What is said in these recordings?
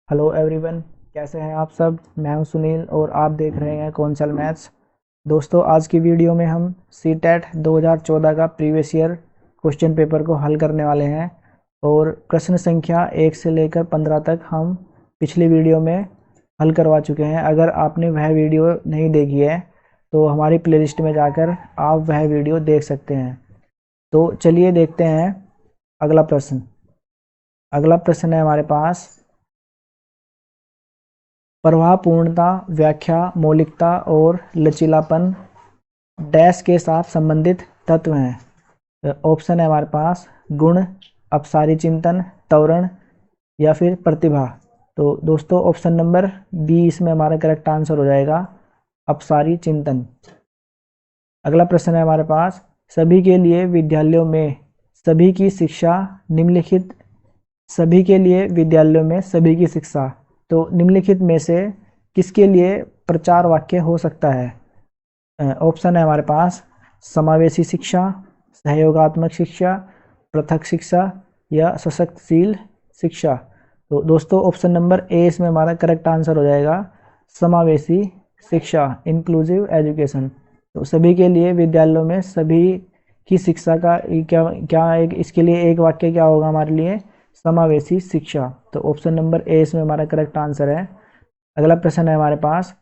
Hello everyone, कैसे हैं आप सब। मैं हूं सुनील और आप देख रहे हैं कौनसल मैथ्स। दोस्तों, आज की वीडियो में हम सीटेट 2014 का प्रीवियस ईयर क्वेश्चन पेपर को हल करने वाले हैं और प्रश्न संख्या 1 से लेकर 15 तक हम पिछली वीडियो में हल करवा चुके हैं। अगर आपने वह वीडियो नहीं देखी है तो हमारी प्लेलिस्ट में जाकर आप वह वीडियो देख सकते हैं। तो चलिए देखते हैं अगला प्रश्न। अगला प्रश्न है हमारे पास, प्रवाहपूर्णता, व्याख्या, मौलिकता और लचीलापन डैश के साथ संबंधित तत्व हैं। ऑप्शन है हमारे पास गुण, अपसारी चिंतन, त्वरण या फिर प्रतिभा। तो दोस्तों, ऑप्शन नंबर बी इसमें हमारा करेक्ट आंसर हो जाएगा, अपसारी चिंतन। अगला प्रश्न है हमारे पास, सभी के लिए विद्यालयों में सभी की शिक्षा निम्नलिखित सभी के लिए विद्यालयों में सभी की शिक्षा, तो निम्नलिखित में से किसके लिए प्रचार वाक्य हो सकता है। ऑप्शन है हमारे पास समावेशी शिक्षा, सहयोगात्मक शिक्षा, पृथक शिक्षा या सशक्तिशील शिक्षा। तो दोस्तों, ऑप्शन नंबर ए इसमें हमारा करेक्ट आंसर हो जाएगा, समावेशी शिक्षा, इंक्लूसिव एजुकेशन। तो सभी के लिए विद्यालयों में सभी की शिक्षा का क्या क्या एक इसके लिए एक वाक्य क्या होगा हमारे लिए, समावेशी शिक्षा। तो ऑप्शन नंबर ए इसमें हमारा करेक्ट आंसर है। अगला प्रश्न है हमारे पास,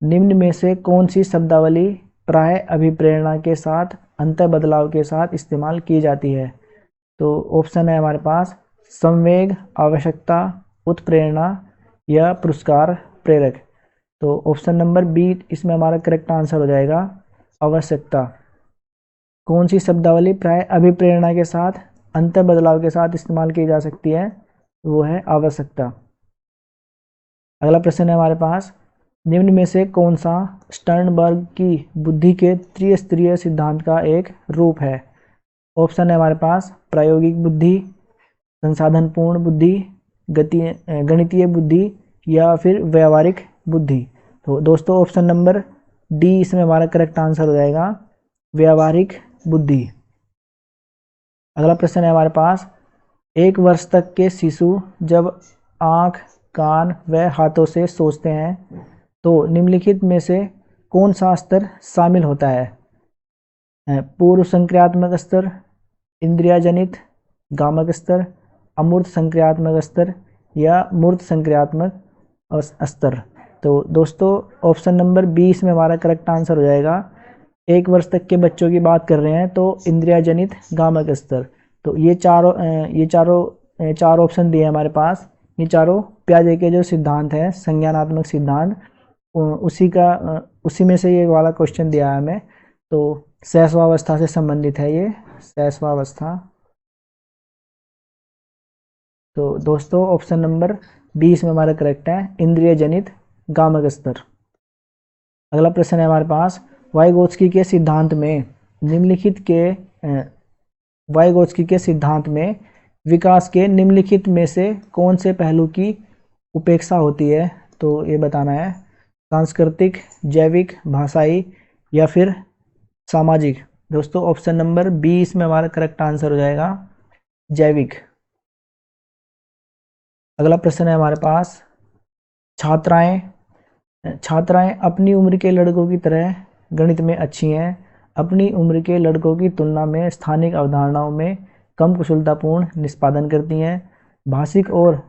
निम्न में से कौन सी शब्दावली प्राय अभिप्रेरणा के साथ अंतर बदलाव के साथ इस्तेमाल की जाती है। तो ऑप्शन है हमारे पास संवेग, आवश्यकता, उत्प्रेरणा या पुरस्कार प्रेरक। तो ऑप्शन नंबर बी इसमें हमारा करेक्ट आंसर हो जाएगा, आवश्यकता। कौन सी शब्दावली प्राय अभिप्रेरणा के साथ अंतर बदलाव के साथ इस्तेमाल की जा सकती है, वो है आवश्यकता। अगला प्रश्न है हमारे पास, निम्न में से कौन सा स्टर्नबर्ग की बुद्धि के त्रिस्तरीय सिद्धांत का एक रूप है। ऑप्शन है हमारे पास प्रायोगिक बुद्धि, संसाधनपूर्ण बुद्धि, गणितीय बुद्धि या फिर व्यावहारिक बुद्धि। तो दोस्तों, ऑप्शन नंबर डी इसमें हमारा करेक्ट आंसर हो जाएगा, व्यावहारिक बुद्धि। अगला प्रश्न है हमारे पास, एक वर्ष तक के शिशु जब आँख, कान व हाथों से सोचते हैं तो निम्नलिखित में से कौन सा स्तर शामिल होता है। पूर्व संक्रियात्मक स्तर, इंद्रियाजनित गामक स्तर, अमूर्त संक्रियात्मक स्तर या मूर्त संक्रियात्मक स्तर। तो दोस्तों, ऑप्शन नंबर 20 में हमारा करेक्ट आंसर हो जाएगा, एक वर्ष तक के बच्चों की बात कर रहे हैं तो इंद्रियाजनित गामक स्तर। तो ये चार ऑप्शन दिए हमारे पास, ये चारों प्याजे के जो सिद्धांत हैं, संज्ञानात्मक सिद्धांत, उसी में से ये वाला क्वेश्चन दिया है हमें। तो सहस्वावस्था से संबंधित है ये, सहस्वावस्था। तो दोस्तों, ऑप्शन नंबर 20 में हमारा करेक्ट है, इंद्रिय जनित गामक स्तर। अगला प्रश्न है हमारे पास, वाइगोत्स्की के सिद्धांत में निम्नलिखित के वाइगोत्स्की के सिद्धांत में विकास के निम्नलिखित में से कौन से पहलू की उपेक्षा होती है। तो ये बताना है, सांस्कृतिक, जैविक, भाषाई या फिर सामाजिक। दोस्तों, ऑप्शन नंबर 20 में हमारा करेक्ट आंसर हो जाएगा, जैविक। अगला प्रश्न है हमारे पास, छात्राएं छात्राएं अपनी उम्र के लड़कों की तरह गणित में अच्छी हैं, अपनी उम्र के लड़कों की तुलना में स्थानिक अवधारणाओं में कम कुशलतापूर्ण निष्पादन करती हैं, भाषिक और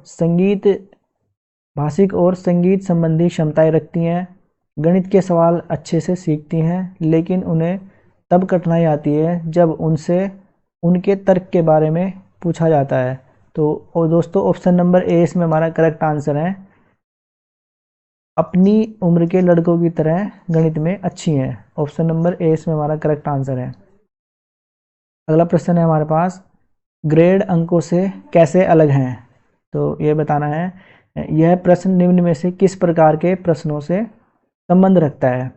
संगीत संबंधी क्षमताएं रखती हैं, गणित के सवाल अच्छे से सीखती हैं, लेकिन उन्हें तब कठिनाई आती है जब उनसे उनके तर्क के बारे में पूछा जाता है। तो और दोस्तों, ऑप्शन नंबर ए इसमें हमारा करेक्ट आंसर है, अपनी उम्र के लड़कों की तरह गणित में अच्छी हैं। ऑप्शन नंबर ए इसमें हमारा करेक्ट आंसर है। अगला प्रश्न है हमारे पास, ग्रेड अंकों से कैसे अलग हैं। तो ये बताना है, यह प्रश्न निम्न में से किस प्रकार के प्रश्नों से संबंध रखता है।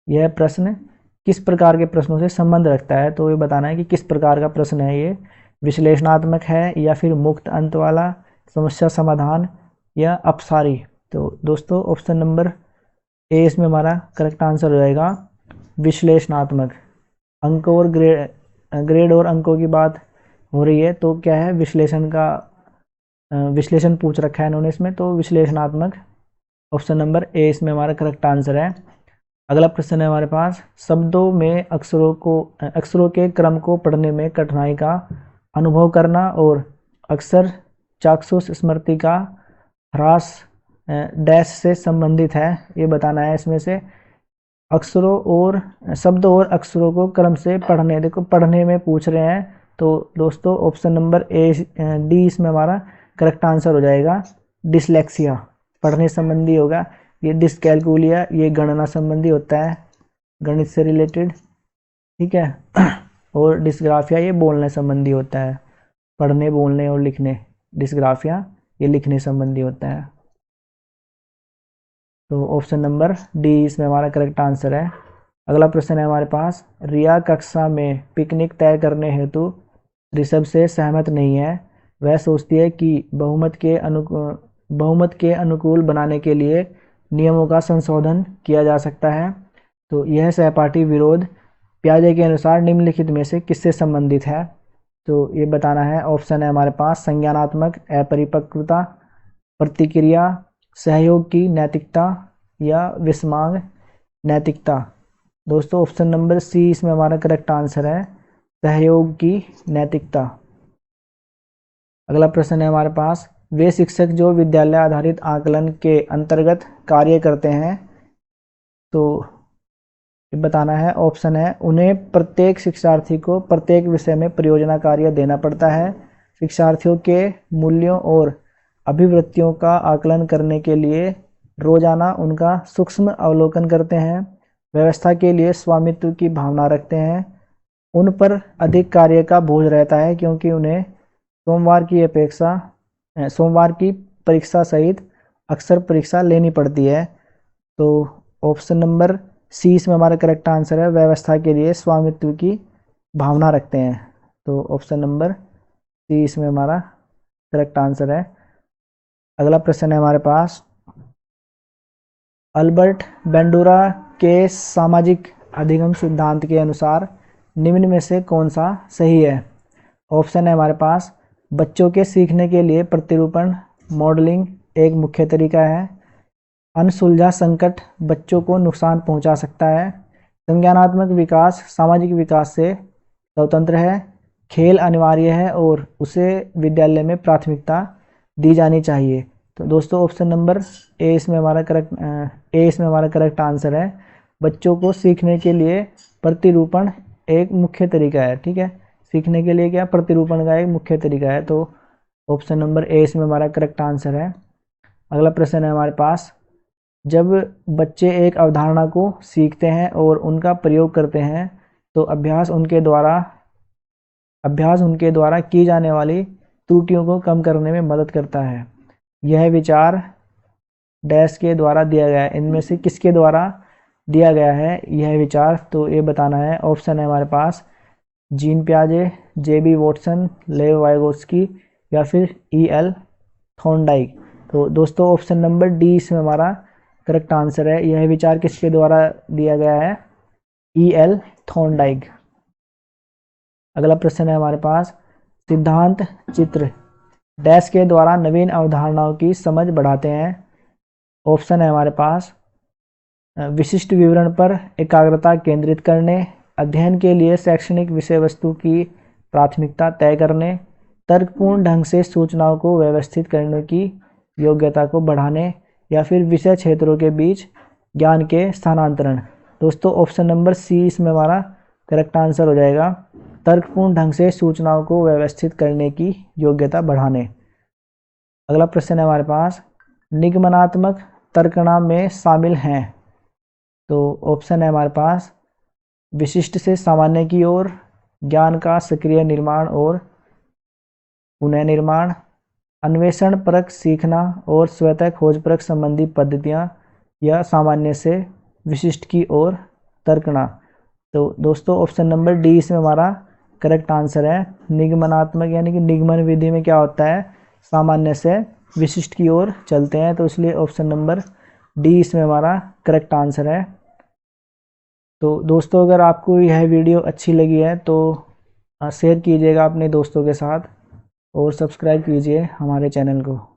यह प्रश्न किस प्रकार के प्रश्नों से संबंध रखता है, तो ये बताना है कि किस प्रकार का प्रश्न है ये, विश्लेषणात्मक है या फिर मुक्त अंत वाला, समस्या समाधान या अपसारी। तो दोस्तों, ऑप्शन नंबर ए इसमें हमारा करेक्ट आंसर हो जाएगा, विश्लेषणात्मक। अंक और ग्रेड और अंकों की बात हो रही है तो क्या है, विश्लेषण का विश्लेषण पूछ रखा है इन्होंने इसमें, तो विश्लेषणात्मक, ऑप्शन नंबर ए इसमें हमारा करेक्ट आंसर है। अगला प्रश्न है हमारे पास, शब्दों में अक्षरों के क्रम को पढ़ने में कठिनाई का अनुभव करना और अक्सर चाक्षुष स्मृति का ह्रास डैश से संबंधित है, ये बताना है। इसमें से अक्षरों और शब्दों और अक्षरों को क्रम से पढ़ने, देखो पढ़ने में पूछ रहे हैं, तो दोस्तों ऑप्शन नंबर ए डी इसमें हमारा करेक्ट आंसर हो जाएगा। डिसलेक्सिया पढ़ने संबंधी होगा, ये डिसकैलकुलिया ये गणना संबंधी होता है, गणित से रिलेटेड, ठीक है। और डिस्ग्राफिया ये बोलने संबंधी होता है, पढ़ने बोलने और लिखने। डिस्ग्राफिया ये लिखने संबंधी होता है। तो ऑप्शन नंबर डी इसमें हमारा करेक्ट आंसर है। अगला प्रश्न है हमारे पास, रिया कक्षा में पिकनिक तय करने हेतु ऋषभ से सहमत नहीं है। वह सोचती है कि बहुमत के अनुकूल बनाने के लिए नियमों का संशोधन किया जा सकता है। तो यह सहपाठी विरोध प्याजे के अनुसार निम्नलिखित में से किससे संबंधित है? तो ये बताना है। ऑप्शन है हमारे पास संज्ञानात्मक अपरिपक्वता, प्रतिक्रिया, सहयोग की नैतिकता या विस्मांग नैतिकता। दोस्तों ऑप्शन नंबर सी इसमें हमारा करेक्ट आंसर है, सहयोग की नैतिकता। अगला प्रश्न है हमारे पास, वे शिक्षक जो विद्यालय आधारित आकलन के अंतर्गत कार्य करते हैं, तो बताना है। ऑप्शन है, उन्हें प्रत्येक शिक्षार्थी को प्रत्येक विषय में परियोजना कार्य देना पड़ता है, शिक्षार्थियों के मूल्यों और अभिवृत्तियों का आकलन करने के लिए रोजाना उनका सूक्ष्म अवलोकन करते हैं, व्यवस्था के लिए स्वामित्व की भावना रखते हैं, उन पर अधिक कार्य का बोझ रहता है क्योंकि उन्हें सोमवार की परीक्षा सहित अक्सर परीक्षा लेनी पड़ती है। तो ऑप्शन नंबर सी इसमें हमारा करेक्ट आंसर है, व्यवस्था के लिए स्वामित्व की भावना रखते हैं। तो ऑप्शन नंबर सी इसमें हमारा करेक्ट आंसर है। अगला प्रश्न है हमारे पास, अल्बर्ट बेंडूरा के सामाजिक अधिगम सिद्धांत के अनुसार निम्न में से कौन सा सही है? ऑप्शन है हमारे पास, बच्चों के सीखने के लिए प्रतिरूपण मॉडलिंग एक मुख्य तरीका है, अनसुलझा संकट बच्चों को नुकसान पहुंचा सकता है, संज्ञानात्मक विकास सामाजिक विकास से स्वतंत्र है, खेल अनिवार्य है और उसे विद्यालय में प्राथमिकता दी जानी चाहिए। तो दोस्तों ऑप्शन नंबर ए इसमें हमारा करेक्ट आंसर है, बच्चों को सीखने के लिए प्रतिरूपण एक मुख्य तरीका है, ठीक है। सीखने के लिए क्या, प्रतिरूपण का एक मुख्य तरीका है। तो ऑप्शन नंबर ए इसमें हमारा करेक्ट आंसर है। अगला प्रश्न है हमारे पास, जब बच्चे एक अवधारणा को सीखते हैं और उनका प्रयोग करते हैं तो अभ्यास उनके द्वारा की जाने वाली त्रुटियों को कम करने में मदद करता है। यह विचार डैश के द्वारा दिया गया है, इनमें से किसके द्वारा दिया गया है यह विचार? तो ये बताना है। ऑप्शन है हमारे पास, जीन पियाजे, जे.बी. वॉटसन, लेव वाइगोत्स्की या फिर ई.एल. थॉर्नडाइक। तो दोस्तों ऑप्शन नंबर डी इसमें हमारा करेक्ट आंसर है, यह विचार किसके द्वारा दिया गया है? ई.एल. थॉर्नडाइक। अगला प्रश्न है हमारे पास, सिद्धांत चित्र डैश के द्वारा नवीन अवधारणाओं की समझ बढ़ाते हैं। ऑप्शन है हमारे पास, विशिष्ट विवरण पर एकाग्रता केंद्रित करने, अध्ययन के लिए शैक्षणिक विषय वस्तु की प्राथमिकता तय करने, तर्कपूर्ण ढंग से सूचनाओं को व्यवस्थित करने की योग्यता को बढ़ाने या फिर विषय क्षेत्रों के बीच ज्ञान के स्थानांतरण। दोस्तों ऑप्शन नंबर सी इसमें हमारा करेक्ट आंसर हो जाएगा, तर्कपूर्ण ढंग से सूचनाओं को व्यवस्थित करने की योग्यता बढ़ाने। अगला प्रश्न है हमारे पास, निगमनात्मक तर्कणा में शामिल हैं। तो ऑप्शन है हमारे पास, विशिष्ट से सामान्य की ओर, ज्ञान का सक्रिय निर्माण और पुनः निर्माण, अन्वेषण परक सीखना और स्वतः खोजपरक संबंधी पद्धतियां, या सामान्य से विशिष्ट की ओर तर्कणा। तो दोस्तों ऑप्शन नंबर डी इसमें हमारा करेक्ट आंसर है, निगमनात्मक यानी कि निगमन विधि में क्या होता है, सामान्य से विशिष्ट की ओर चलते हैं, तो इसलिए ऑप्शन नंबर डी इसमें हमारा करेक्ट आंसर है। तो दोस्तों अगर आपको यह वीडियो अच्छी लगी है तो शेयर कीजिएगा अपने दोस्तों के साथ। और सब्सक्राइब कीजिए हमारे चैनल को।